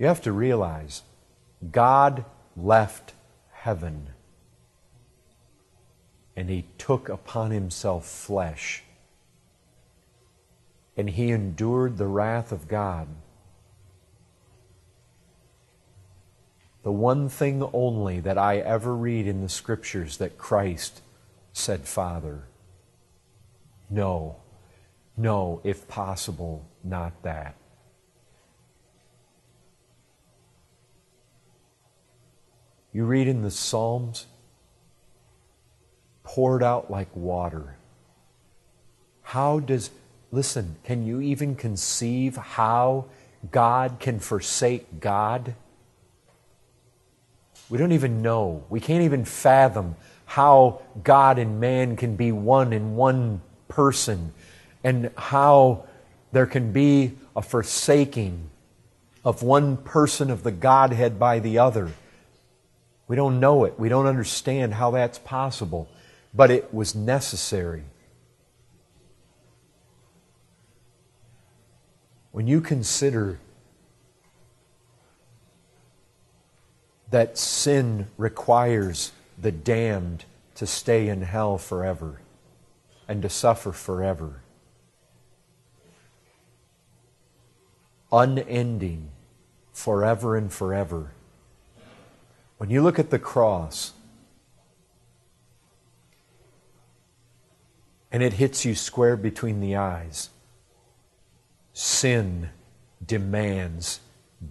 You have to realize, God left heaven and He took upon Himself flesh. And He endured the wrath of God. The one thing only that I ever read in the Scriptures that Christ said, Father, no, if possible, not that. You read in the Psalms, poured out like water. Listen, can you even conceive how God can forsake God? We don't even know. We can't even fathom how God and man can be one in one person, and how there can be a forsaking of one person of the Godhead by the other. We don't know it. We don't understand how that's possible. But it was necessary. When you consider that sin requires the damned to stay in hell forever and to suffer forever, unending, forever and forever. When you look at the cross and it hits you square between the eyes, sin demands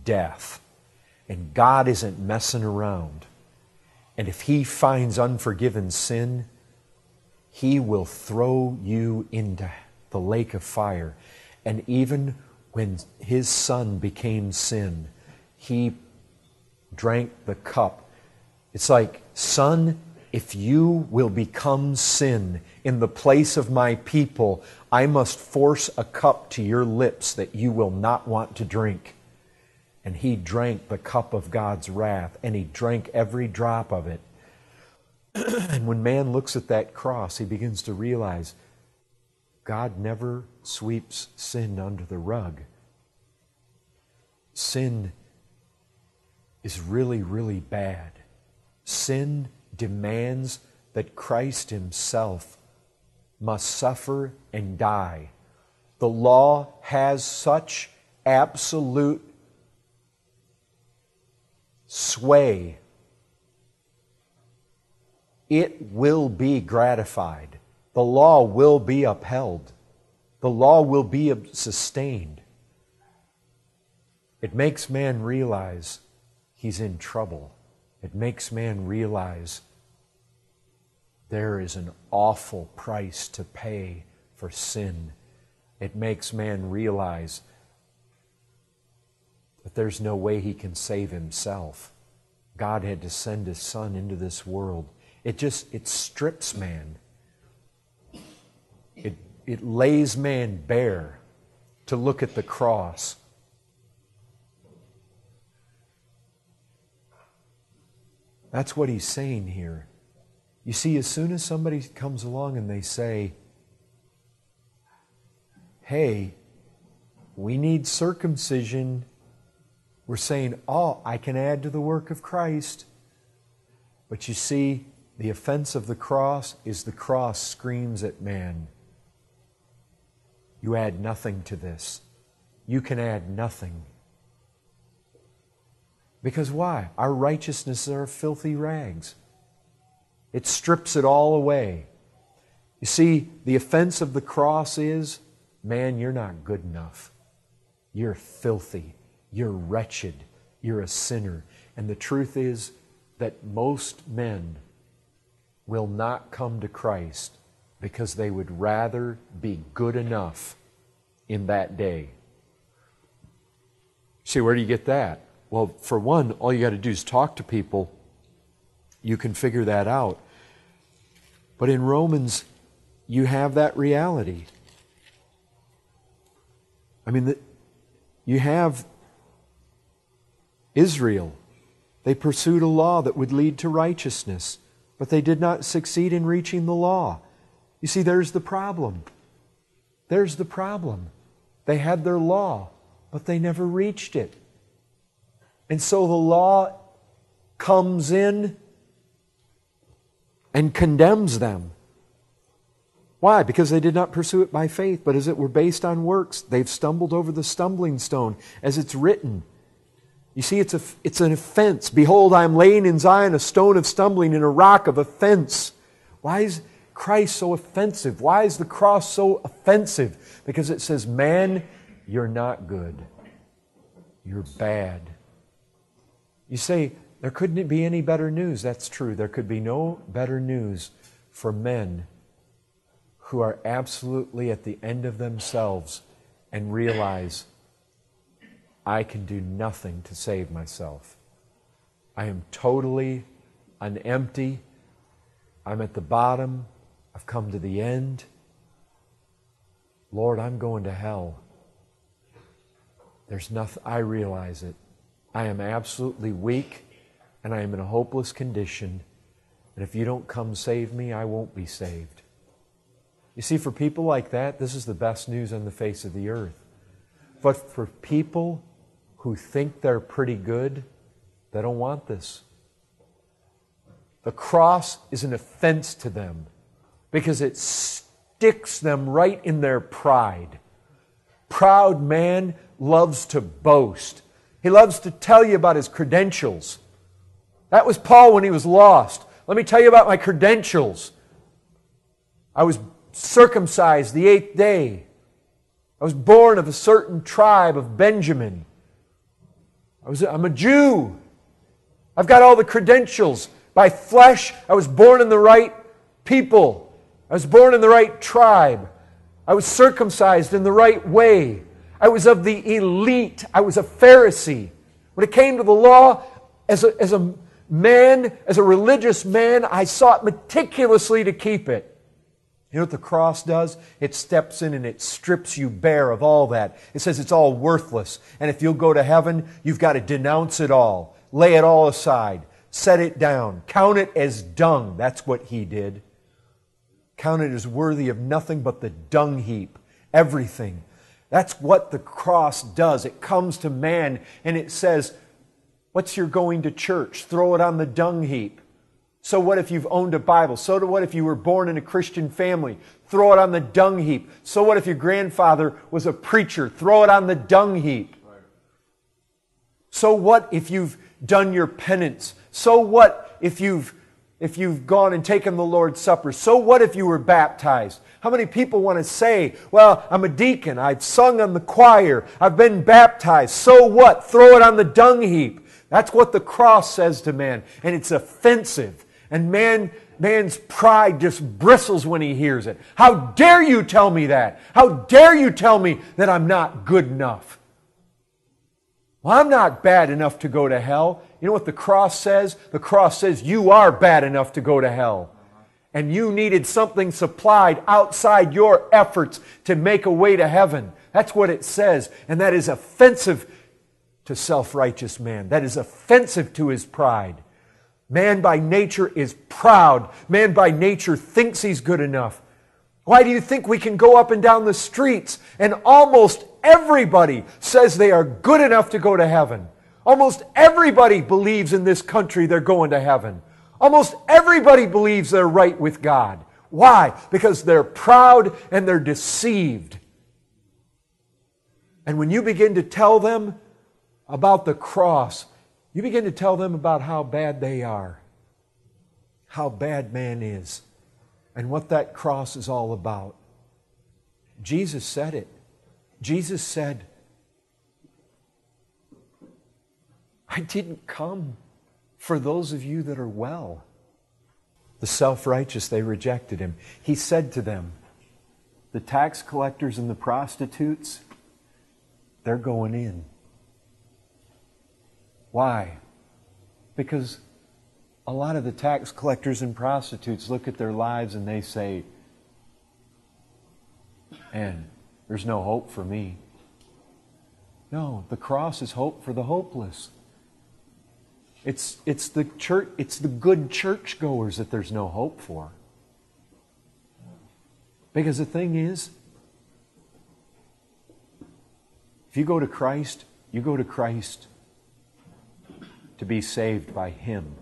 death. And God isn't messing around. And if He finds unforgiven sin, He will throw you into the lake of fire. And even when His Son became sin, He drank the cup. It's like, Son, if you will become sin in the place of my people, I must force a cup to your lips that you will not want to drink. And He drank the cup of God's wrath, and He drank every drop of it. And when man looks at that cross, he begins to realize God never sweeps sin under the rug. Sin is really, really bad. Sin demands that Christ Himself must suffer and die. The law has such absolute sway. It will be gratified. The law will be upheld. The law will be sustained. It makes man realize he's in trouble. It makes man realize there is an awful price to pay for sin. It makes man realize that there's no way he can save himself. God had to send His Son into this world. It strips man. It lays man bare to look at the cross. That's what He's saying here. You see, as soon as somebody comes along and they say, hey, we need circumcision, we're saying, oh, I can add to the work of Christ. But you see, the offense of the cross is the cross screams at man. You add nothing to this. You can add nothing. Because why? Our righteousness are filthy rags. It strips it all away. You see, the offense of the cross is, man, you're not good enough. You're filthy. You're wretched. You're a sinner. And the truth is that most men will not come to Christ because they would rather be good enough in that day. See, where do you get that? Well, for one, all you got to do is talk to people. You can figure that out. But in Romans, you have that reality. I mean, you have Israel. They pursued a law that would lead to righteousness, but they did not succeed in reaching the law. You see, there's the problem. There's the problem. They had their law, but they never reached it. And so the law comes in and condemns them. Why? Because they did not pursue it by faith, but as it were based on works. They've stumbled over the stumbling stone, as it's written. You see, it's an offense. Behold, I am laying in Zion a stone of stumbling and a rock of offense. Why is Christ so offensive? Why is the cross so offensive? Because it says, man, you're not good. You're bad. You say, there couldn't be any better news. That's true. There could be no better news for men who are absolutely at the end of themselves and realize, I can do nothing to save myself. I am totally empty. I'm at the bottom. I've come to the end. Lord, I'm going to hell. There's nothing, I realize it. I am absolutely weak and I am in a hopeless condition. And if you don't come save me, I won't be saved. You see, for people like that, this is the best news on the face of the earth. But for people who think they're pretty good, they don't want this. The cross is an offense to them because it sticks them right in their pride. Proud man loves to boast. He loves to tell you about his credentials. That was Paul when he was lost. Let me tell you about my credentials. I was circumcised the 8th day. I was born of a certain tribe of Benjamin. I'm a Jew. I've got all the credentials. By flesh, I was born in the right people. I was born in the right tribe. I was circumcised in the right way. I was of the elite. I was a Pharisee. When it came to the law, as a man, as a religious man, I sought meticulously to keep it. You know what the cross does? It steps in and it strips you bare of all that. It says it's all worthless. And if you'll go to heaven, you've got to denounce it all. Lay it all aside. Set it down. Count it as dung. That's what He did. Count it as worthy of nothing but the dung heap. Everything. That's what the cross does. It comes to man and it says, what's your going to church? Throw it on the dung heap. So what if you've owned a Bible? So what if you were born in a Christian family? Throw it on the dung heap. So what if your grandfather was a preacher? Throw it on the dung heap. So what if you've done your penance? So what if you've gone and taken the Lord's Supper? So what if you were baptized? How many people want to say, well, I'm a deacon, I've sung on the choir, I've been baptized. So what? Throw it on the dung heap. That's what the cross says to man. And it's offensive. And man's pride just bristles when he hears it. How dare you tell me that? How dare you tell me that I'm not good enough? Well, I'm not bad enough to go to hell. You know what the cross says? The cross says you are bad enough to go to hell. And you needed something supplied outside your efforts to make a way to heaven. That's what it says. And that is offensive to self-righteous man. That is offensive to his pride. Man by nature is proud. Man by nature thinks he's good enough. Why do you think we can go up and down the streets and almost everybody says they are good enough to go to heaven? Almost everybody believes in this country they're going to heaven. Almost everybody believes they're right with God. Why? Because they're proud and they're deceived. And when you begin to tell them about the cross, you begin to tell them about how bad they are, how bad man is, and what that cross is all about. Jesus said it. Jesus said, I didn't come for those of you that are well. The self-righteous, they rejected Him. He said to them, the tax collectors and the prostitutes, they're going in. Why? Because a lot of the tax collectors and prostitutes look at their lives and they say, man, there's no hope for me. No, the cross is hope for the hopeless. It's the church, it's the good churchgoers that there's no hope for. Because the thing is, if you go to Christ, you go to Christ to be saved by Him.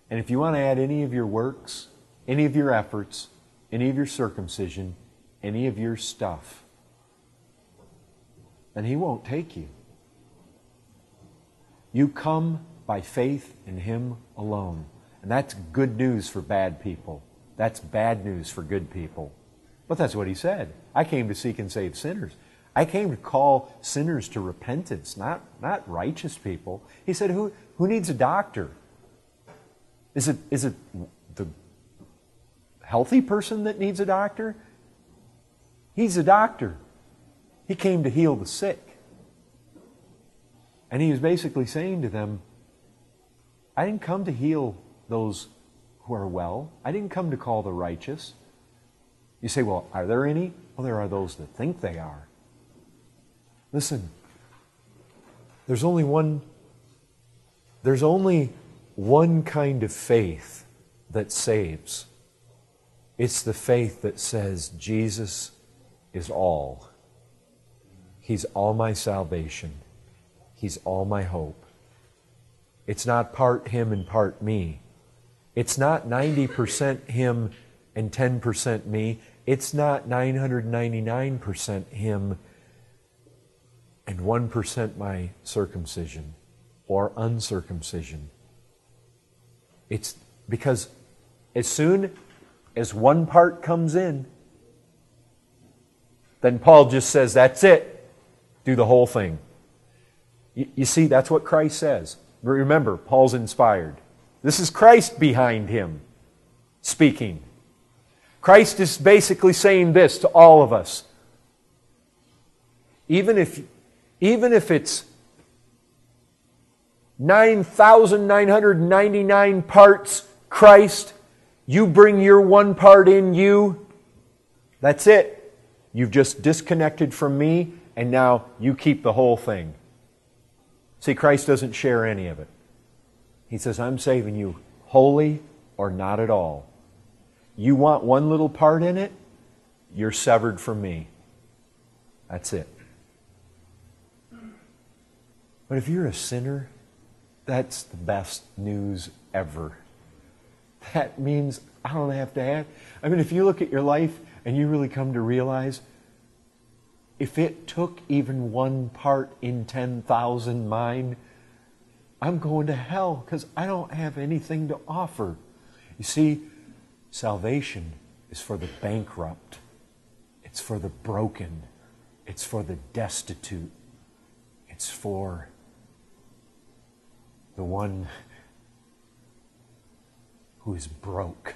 And if you want to add any of your works, any of your efforts, any of your circumcision, any of your stuff, then He won't take you. You come by faith in Him alone. And that's good news for bad people. That's bad news for good people. But that's what He said. I came to seek and save sinners. I came to call sinners to repentance, not righteous people. He said, who needs a doctor? Is it the healthy person that needs a doctor? He's a doctor. He came to heal the sick. And He was basically saying to them, I didn't come to heal those who are well. I didn't come to call the righteous. You say, well, are there any? Well, there are those that think they are. Listen, there's only one kind of faith that saves. It's the faith that says Jesus is all. He's all my salvation. He's all my hope. It's not part Him and part me. It's not 90% Him and 10% me. It's not 999% Him and 1% my circumcision or uncircumcision. It's because as soon as one part comes in, then Paul just says, that's it. Do the whole thing. You see, that's what Christ says. Remember, Paul's inspired. This is Christ behind him speaking. Christ is basically saying this to all of us. Even if it's 9,999 parts Christ, you bring your one part in you, that's it. You've just disconnected from me, and now you keep the whole thing. See, Christ doesn't share any of it. He says, I'm saving you wholly or not at all. You want one little part in it, you're severed from me. That's it. But if you're a sinner, that's the best news ever. That means I don't have to have... I mean, if you look at your life and you really come to realize, if it took even one part in 10,000 mine, I'm going to hell because I don't have anything to offer. You see, salvation is for the bankrupt. It's for the broken. It's for the destitute. It's for the one who is broke.